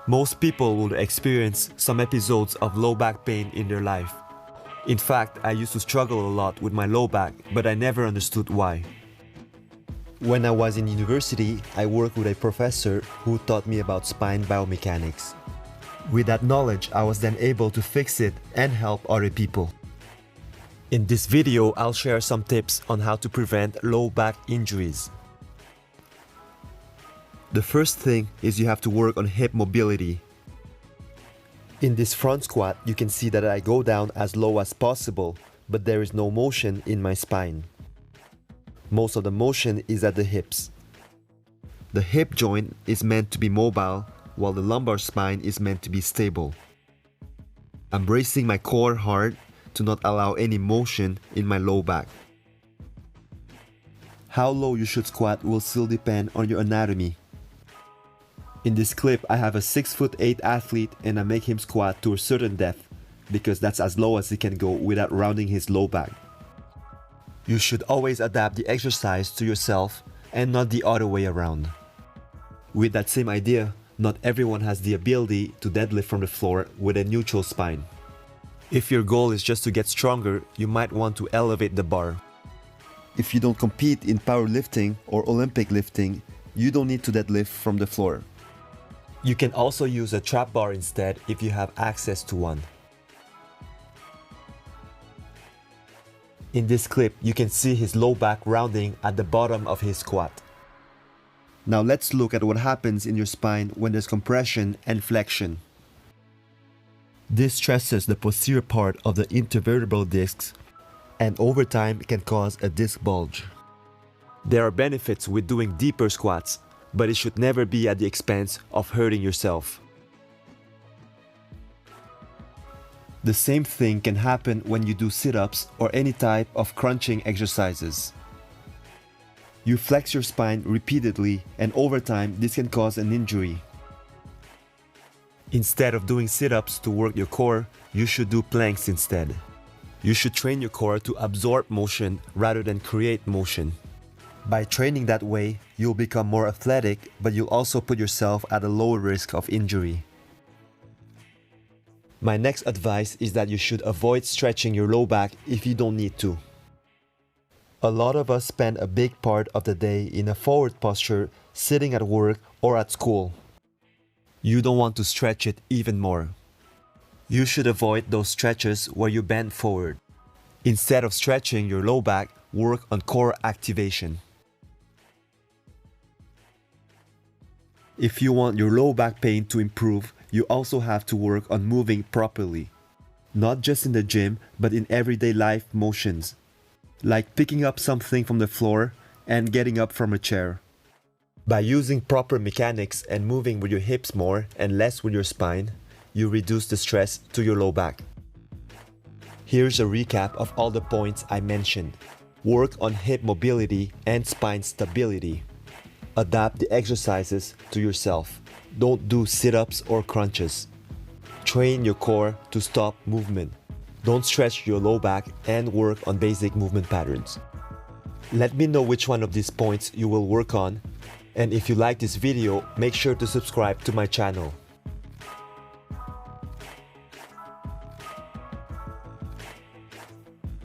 Most people will experience some episodes of low back pain in their life. In fact, I used to struggle a lot with my low back, but I never understood why. When I was in university, I worked with a professor who taught me about spine biomechanics. With that knowledge, I was then able to fix it and help other people. In this video, I'll share some tips on how to prevent low back injuries. The first thing is you have to work on hip mobility. In this front squat, you can see that I go down as low as possible, but there is no motion in my spine. Most of the motion is at the hips. The hip joint is meant to be mobile, while the lumbar spine is meant to be stable. I'm bracing my core hard to not allow any motion in my low back. How low you should squat will still depend on your anatomy. In this clip, I have a 6'8" athlete and I make him squat to a certain depth because that's as low as he can go without rounding his low back. You should always adapt the exercise to yourself and not the other way around. With that same idea, not everyone has the ability to deadlift from the floor with a neutral spine. If your goal is just to get stronger, you might want to elevate the bar. If you don't compete in powerlifting or Olympic lifting, you don't need to deadlift from the floor. You can also use a trap bar instead if you have access to one. In this clip, you can see his low back rounding at the bottom of his squat. Now let's look at what happens in your spine when there's compression and flexion. This stresses the posterior part of the intervertebral discs and over time can cause a disc bulge. There are benefits with doing deeper squats, but it should never be at the expense of hurting yourself. The same thing can happen when you do sit-ups or any type of crunching exercises. You flex your spine repeatedly and over time this can cause an injury. Instead of doing sit-ups to work your core, you should do planks instead. You should train your core to absorb motion rather than create motion. By training that way, you'll become more athletic, but you'll also put yourself at a lower risk of injury. My next advice is that you should avoid stretching your low back if you don't need to. A lot of us spend a big part of the day in a forward posture, sitting at work or at school. You don't want to stretch it even more. You should avoid those stretches where you bend forward. Instead of stretching your low back, work on core activation. If you want your low back pain to improve, you also have to work on moving properly. Not just in the gym, but in everyday life motions. Like picking up something from the floor and getting up from a chair. By using proper mechanics and moving with your hips more and less with your spine, you reduce the stress to your low back. Here's a recap of all the points I mentioned. Work on hip mobility and spine stability. Adapt the exercises to yourself. Don't do sit-ups or crunches. Train your core to stop movement. Don't stretch your low back and work on basic movement patterns. Let me know which one of these points you will work on, and if you like this video, make sure to subscribe to my channel.